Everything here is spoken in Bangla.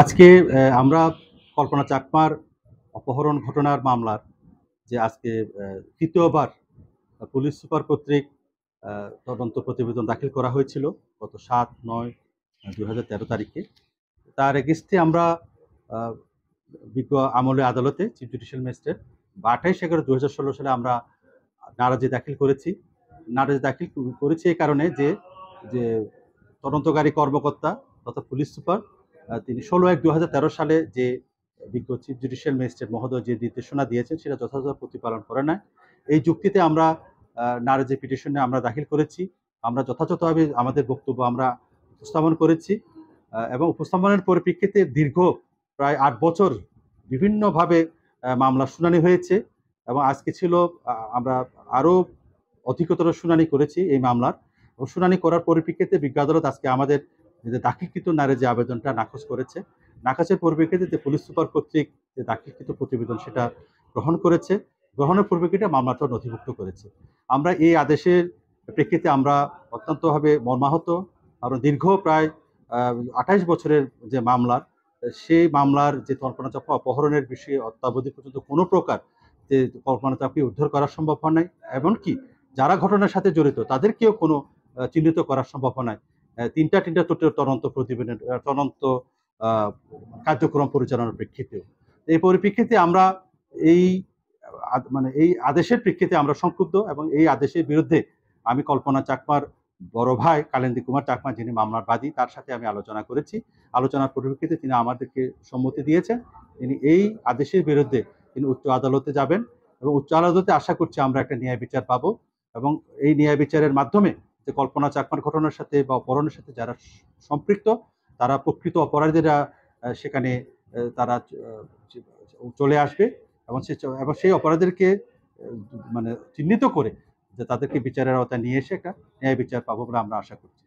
আজকে আমরা কল্পনা চাকমার অপহরণ ঘটনার মামলার যে আজকে তৃতীয়বার পুলিশ সুপার কর্তৃক তদন্ত প্রতিবেদন দাখিল করা হয়েছিল গত ৭/৯/২০১৩ তারিখে। তার এগেইনস্টে আমরা বিজ্ঞ আমলে আদালতে চিফ জুডিশিয়াল ম্যাজিস্ট্রেট ২৮/১১/২০১৬ সালে আমরা নারাজি দাখিল করেছি। নারাজি দাখিল করেছি এই কারণে যে যে তদন্তকারী কর্মকর্তা তথা পুলিশ সুপার তিনি ১৬/১/২০১৩ সালে যে বিজ্ঞ চিফ জুডিশিয়াল ম্যাজিস্ট্রেট মহোদয় যে নির্দেশনা দিয়েছেন সেটা যথাযথ প্রতিপালন করে নাই। এই যুক্তিতে আমরা নারাজি পিটিশনে আমরা দাখিল করেছি। আমরা যথাযথভাবে আমাদের বক্তব্য আমরা উপস্থাপন করেছি এবং উপস্থাপনের পরিপ্রেক্ষিতে দীর্ঘ প্রায় ৮ বছর বিভিন্নভাবে মামলার শুনানি হয়েছে এবং আজকে ছিল আমরা আরও অধিকতর শুনানি করেছি এই মামলার। শুনানি করার পরিপ্রেক্ষিতে বিজ্ঞ আদালত আজকে আমাদের যে দাখিলকৃত নারাজি আবেদনটা নাকচ করেছে। নাকচের পরিপ্রেক্ষিতে যে পুলিশ সুপার কর্তৃক যে দাখিলকৃত প্রতিবেদন সেটা গ্রহণ করেছে। গ্রহণের পরিপ্রেক্ষিতে মামলাটা নথিভুক্ত করেছে। আমরা এই আদেশের প্রেক্ষিতে আমরা অত্যন্তভাবে মর্মাহত। কারণ দীর্ঘ প্রায় ২৮ বছরের যে মামলার সেই মামলার যে কল্পনা চাকমা অপহরণের বিষয়ে অদ্যাবধি পর্যন্ত কোনো প্রকার যে কল্পনা চাকমাকে উদ্ধার করা সম্ভব হয় নাই, এমনকি যারা ঘটনার সাথে জড়িত তাদেরকেও কোনো চিহ্নিত করা সম্ভব হয় নাই। তিনটা তদন্ত প্রতিবেদন তদন্ত কার্যক্রম পরিচালনার প্রেক্ষিতেও। এই পরিপ্রেক্ষিতে আমরা এই এই আদেশের প্রেক্ষিতে আমরা সংক্ষুব্ধ এবং এই আদেশের বিরুদ্ধে আমি কল্পনা চাকমার বড় ভাই কালেন্দী কুমার চাকমা যিনি মামলার বাদী তার সাথে আমি আলোচনা করেছি। আলোচনার পরিপ্রেক্ষিতে তিনি আমাদেরকে সম্মতি দিয়েছেন। তিনি এই আদেশের বিরুদ্ধে তিনি উচ্চ আদালতে যাবেন এবং উচ্চ আদালতে আশা করছি আমরা একটা ন্যায় বিচার পাবো এবং এই ন্যায় বিচারের মাধ্যমে যে কল্পনা চাকমার ঘটনার সাথে বা অপহরণের সাথে যারা সম্পৃক্ত তারা প্রকৃত অপরাধীরা সেখানে তারা চলে আসবে এবং সেই অপরাধীদেরকে চিহ্নিত করে যে তাদেরকে বিচারের আওতায় নিয়ে এসে একটা ন্যায় বিচার পাবো বলে আমরা আশা করছি।